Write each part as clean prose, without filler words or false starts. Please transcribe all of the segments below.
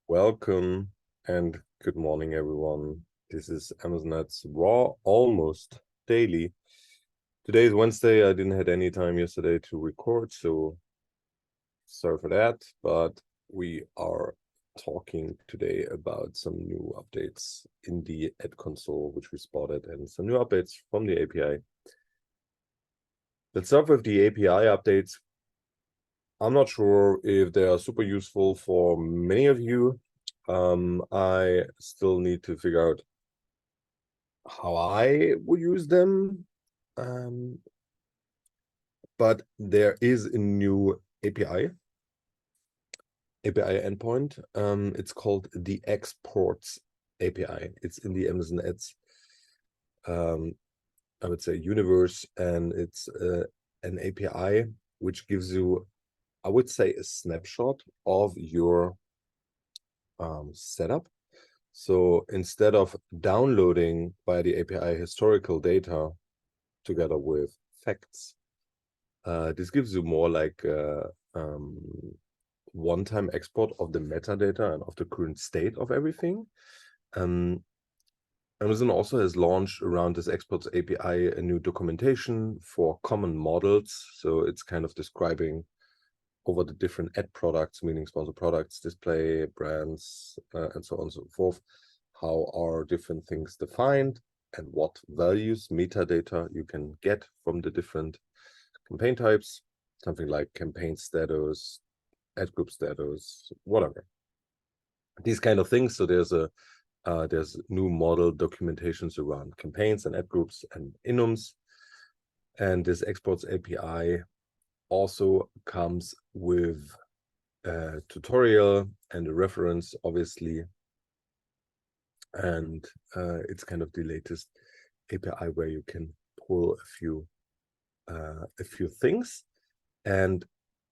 Welcome and good morning, everyone. This is Amazon Ads Raw almost daily. Today is Wednesday. I didn't have any time yesterday to record, so sorry for that. But we are talking today about some new updates in the ad console, which we spotted, and some new updates from the API. Let's start with the API updates. I'm not sure if they are super useful for many of you. I still need to figure out how I would use them. But there is a new API endpoint. It's called the Exports API. It's in the Amazon Ads, I would say, universe, and it's an API which gives you, I would say, a snapshot of your setup. So instead of downloading via the API historical data together with facts, this gives you more like one-time export of the metadata and of the current state of everything. Amazon also has launched around this Exports API a new documentation for common models. So it's kind of describing over the different ad products, meaning sponsor products, display, brands, and so on and so forth. How are different things defined and what values, metadata you can get from the different campaign types, something like campaign status, ad group status, whatever. These kind of things. So there's new model documentations around campaigns and ad groups and enums. And this Exports API also comes with a tutorial and a reference, obviously. And it's kind of the latest API where you can pull a few things. And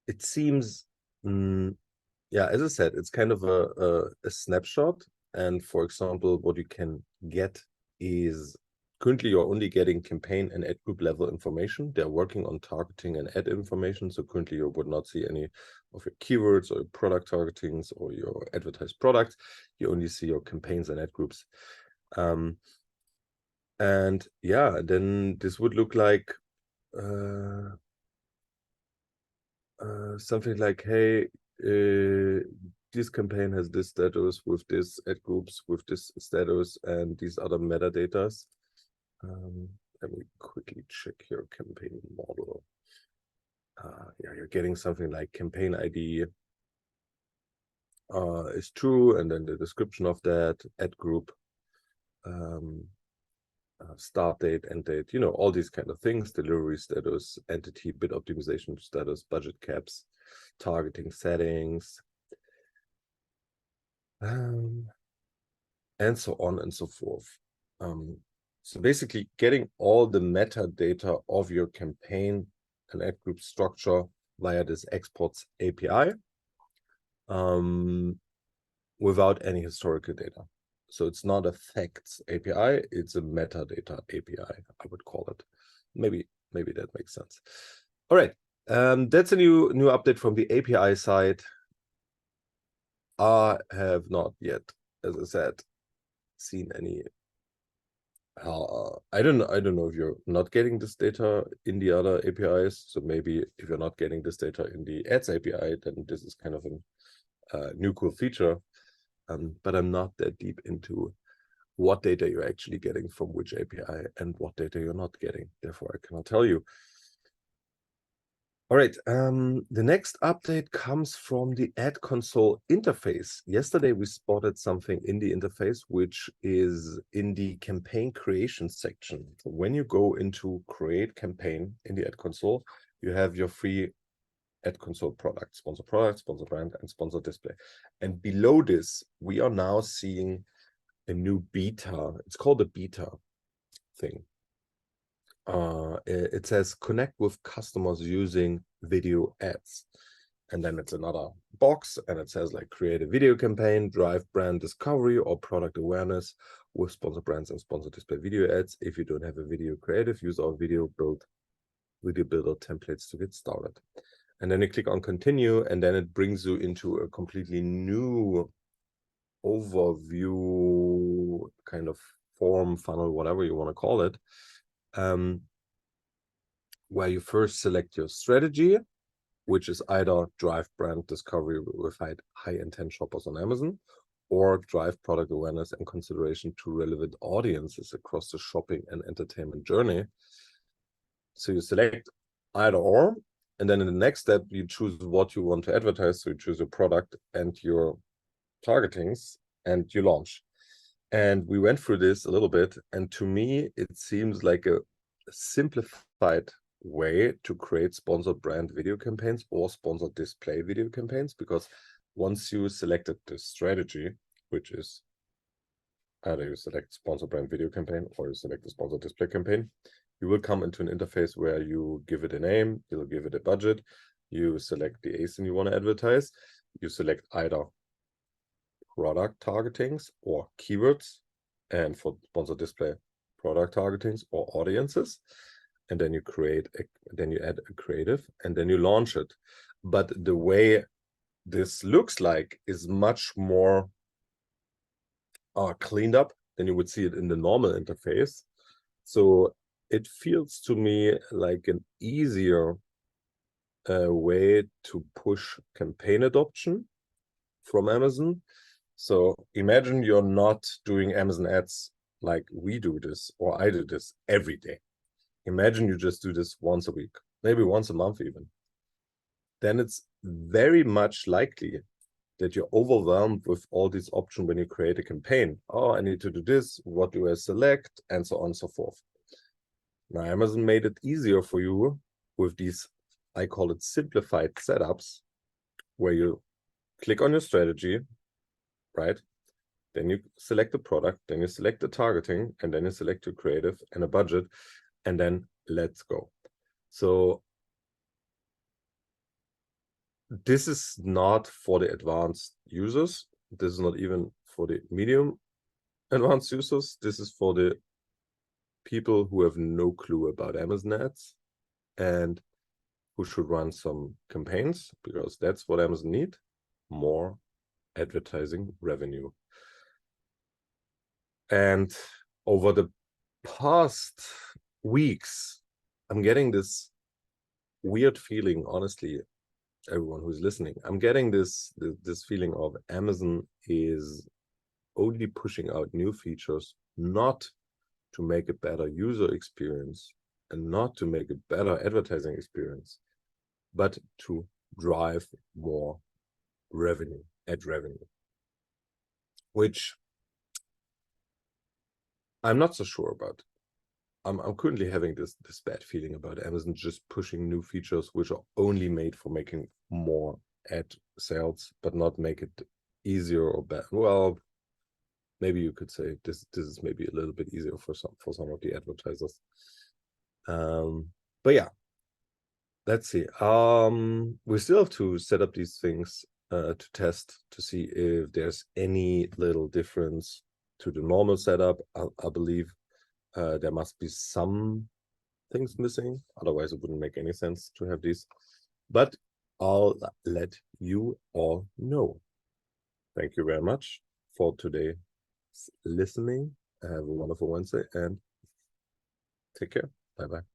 it seems, yeah, as I said, it's kind of a snapshot. And for example, what you can get is currently you're only getting campaign and ad group level information. They're working on targeting and ad information. So currently you would not see any of your keywords or your product targetings or your advertised products. You only see your campaigns and ad groups. And yeah, then this would look like something like, hey, this campaign has this status with this ad groups with this status and these other metadatas. Let me quickly check your campaign model. Yeah, you're getting something like campaign ID is true, and then the description of that, ad group, start date, end date, you know, all these kind of things, delivery status, entity, bid optimization status, budget caps, targeting settings, and so on and so forth. So basically getting all the metadata of your campaign and ad group structure via this Exports API without any historical data. So it's not a facts API, it's a metadata API, I would call it. Maybe that makes sense. All right, that's a new update from the API side. I have not yet, as I said, seen any. I don't know if you're not getting this data in the other APIs. So maybe if you're not getting this data in the Ads API, then this is kind of a new cool feature. But I'm not that deep into what data you're actually getting from which API and what data you're not getting. Therefore, I cannot tell you. All right, the next update comes from the ad console interface. Yesterday, we spotted something in the interface, which is in the campaign creation section. When you go into create campaign in the ad console, you have your free ad console products, sponsor product, sponsor brand, and sponsor display. And below this, we are now seeing a new beta. It's called a beta thing. It says connect with customers using video ads. And then it's another box and it says like create a video campaign, drive brand discovery or product awareness with sponsor brands and sponsor display video ads. If you don't have a video creative, use our video builder templates to get started. And then you click on continue and then it brings you into a completely new overview kind of form, funnel, whatever you want to call it, where you first select your strategy, which is either drive brand discovery with high intent shoppers on Amazon, or drive product awareness and consideration to relevant audiences across the shopping and entertainment journey. So you select either or, and then in the next step, you choose what you want to advertise. So you choose your product and your targetings, and you launch. And we went through this a little bit, and to me, it seems like a simplified way to create sponsored brand video campaigns or sponsored display video campaigns, because once you selected the strategy, which is either you select sponsored brand video campaign or you select the sponsored display campaign, you will come into an interface where you give it a name, you'll give it a budget, you select the ASIN you want to advertise, you select either product targetings or keywords, and for sponsored display, product targetings or audiences, and then you add a creative, and then you launch it. But the way this looks like is much more cleaned up than you would see it in the normal interface. So it feels to me like an easier way to push campaign adoption from Amazon. So imagine you're not doing Amazon ads like we do this, or I do this every day. Imagine you just do this once a week, maybe once a month even. Then it's very much likely that you're overwhelmed with all these options when you create a campaign. Oh, I need to do this. What do I select? And so on and so forth. Now, Amazon made it easier for you with these, I call it simplified setups, where you click on your strategy, right? Then you select the product, then you select the targeting, and then you select your creative and a budget, and then let's go. So this is not for the advanced users. This is not even for the medium advanced users. This is for the people who have no clue about Amazon ads and who should run some campaigns, because that's what Amazon need, more advertising revenue. And over the past weeks, I'm getting this weird feeling, honestly, everyone who's listening, I'm getting this feeling of Amazon is only pushing out new features, not to make a better user experience and not to make a better advertising experience, but to drive more revenue, ad revenue, which I'm not so sure about. I'm currently having this bad feeling about Amazon just pushing new features which are only made for making more ad sales, but not make it easier or better. Well, maybe you could say this is maybe a little bit easier for some of the advertisers. But yeah, let's see. We still have to set up these things to test to see if there's any little difference to the normal setup. I believe there must be some things missing, otherwise it wouldn't make any sense to have these, but I'll let you all know. Thank you very much for today's listening. Have a wonderful Wednesday and take care. Bye bye.